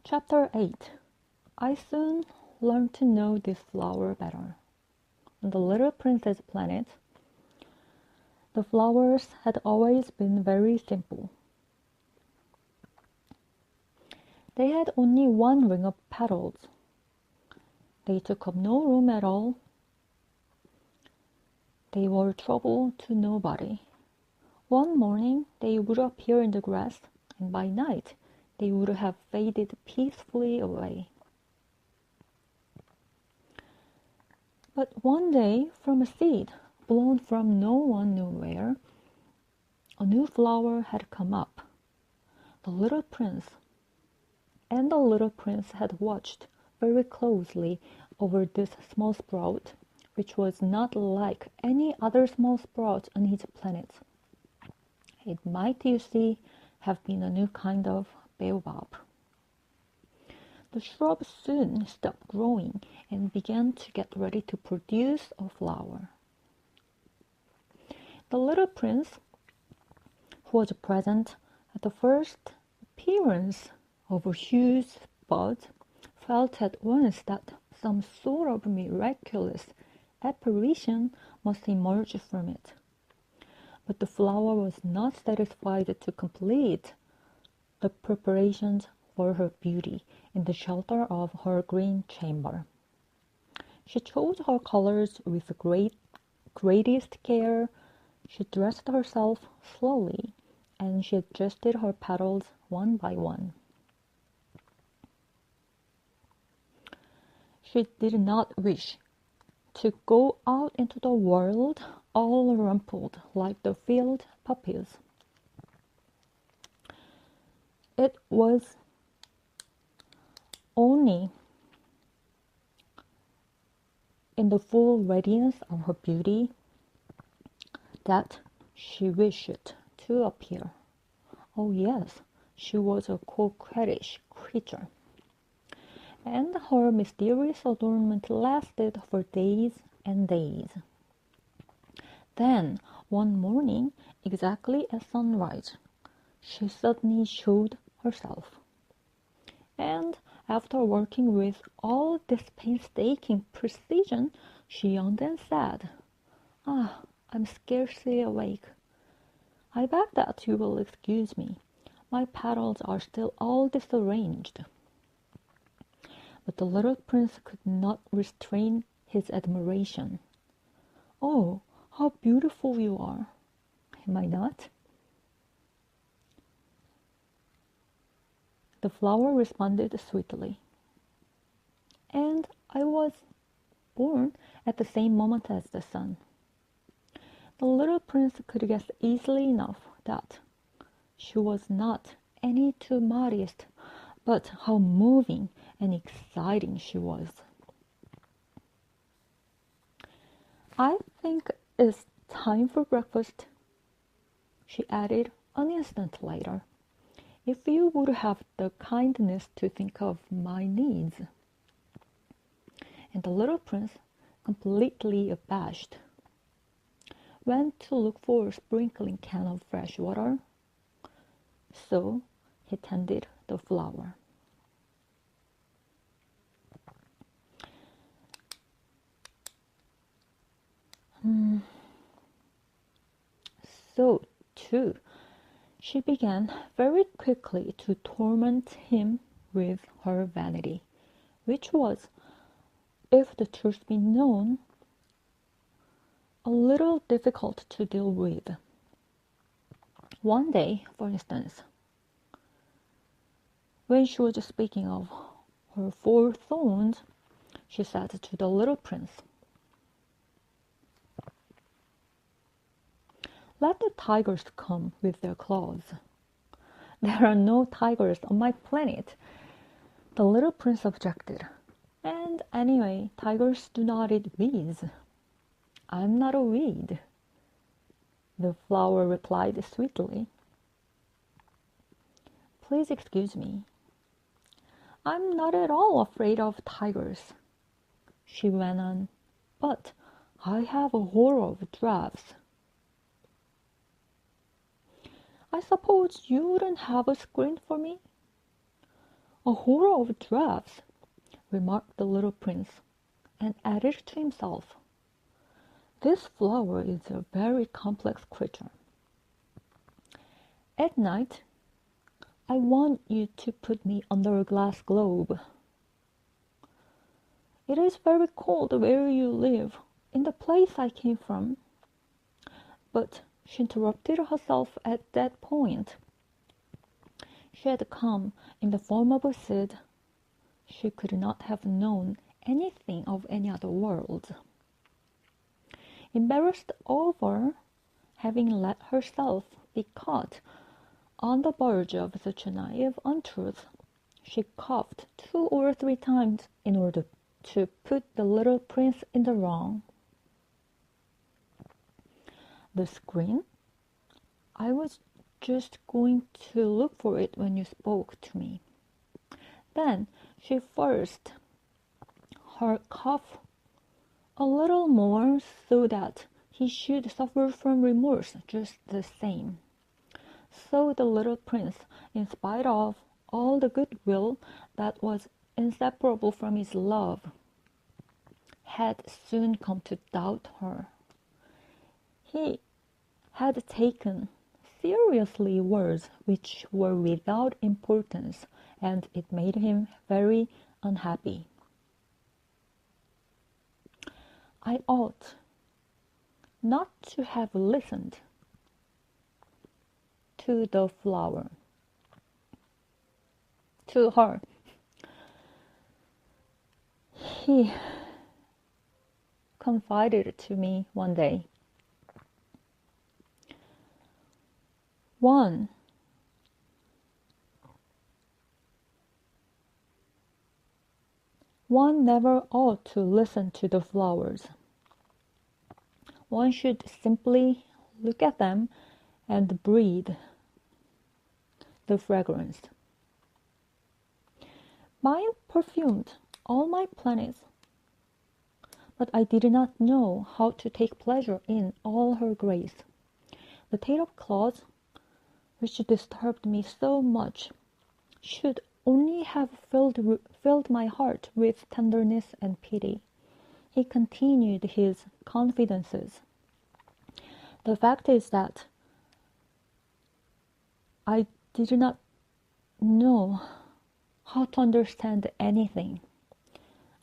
Chapter 8. I soon learned to know this flower better. On the little princess planet, the flowers had always been very simple. They had only one ring of petals. They took up no room at all. They were trouble to nobody. One morning they would appear in the grass, and by night they would have faded peacefully away. But one day, from a seed blown from no one knew where, a new flower had come up. The little prince had watched very closely over this small sprout, which was not like any other small sprout on his planet. It might, you see, have been a new kind of baobab. The shrub soon stopped growing and began to get ready to produce a flower. The little prince, who was present at the first appearance of a huge bud, felt at once that some sort of miraculous apparition must emerge from it. But the flower was not satisfied to complete the preparations for her beauty in the shelter of her green chamber. She chose her colors with the greatest care. She dressed herself slowly, and she adjusted her petals one by one. She did not wish to go out into the world all rumpled like the field poppies. It was only in the full radiance of her beauty that she wished to appear. Oh yes, she was a coquettish creature, and her mysterious adornment lasted for days and days. Then, one morning, exactly at sunrise, she suddenly showed herself. And after working with all this painstaking precision, she yawned and said, I'm scarcely awake. I beg that you will excuse me. My petals are still all disarranged. But the little prince could not restrain his admiration. Oh, how beautiful you are! Am I not? The flower responded sweetly. And I was born at the same moment as the sun. The little prince could guess easily enough that she was not any too modest, but how moving and exciting she was. I think it's time for breakfast, she added an instant later. If you would have the kindness to think of my needs. And the little prince, completely abashed, went to look for a sprinkling can of fresh water. So he tended the flower. So, too, she began very quickly to torment him with her vanity, which was, if the truth be known, a little difficult to deal with. One day, for instance, when she was speaking of her 4 thorns, she said to the little prince, "Let the tigers come with their claws." "There are no tigers on my planet," the little prince objected. "And anyway, tigers do not eat weeds." "I'm not a weed," the flower replied sweetly. "Please excuse me. I'm not at all afraid of tigers," she went on, "but I have a horror of drafts." "I suppose you wouldn't have a screen for me?" A horror of drafts, remarked the little prince, and added to himself, this flower is a very complex creature. At night, I want you to put me under a glass globe. It is very cold where you live, in the place I came from. But she interrupted herself at that point. She had come in the form of a Cid. She could not have known anything of any other world. Embarrassed over having let herself be caught on the verge of such a naive untruth, she coughed 2 or 3 times in order to put the little prince in the wrong. The screen? I was just going to look for it when you spoke to me. Then she forced her cough a little more so that he should suffer from remorse just the same. So the little prince, in spite of all the goodwill that was inseparable from his love, had soon come to doubt her. He had taken seriously words which were without importance, and it made him very unhappy. I ought not to have listened to the flower, to her. He confided to me one day. One never ought to listen to the flowers. One should simply look at them and breathe the fragrance. Mine perfumed all my planets, but I did not know how to take pleasure in all her grace. The tail of claws, which disturbed me so much, should only have filled my heart with tenderness and pity. He continued his confidences. The fact is that I did not know how to understand anything.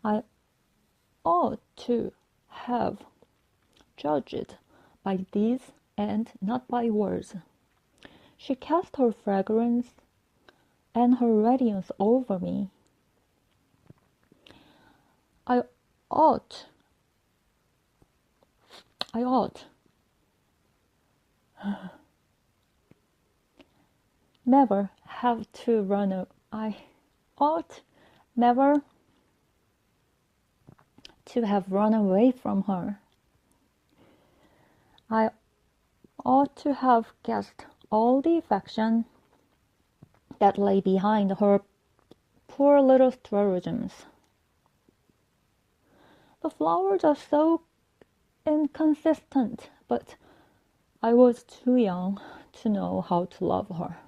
I ought to have judged by deeds and not by words. She cast her fragrance and her radiance over me. I ought never have to run. I ought never to have run away from her. I ought to have guessed all the affection that lay behind her poor little stratagems. The flowers are so inconsistent, but I was too young to know how to love her.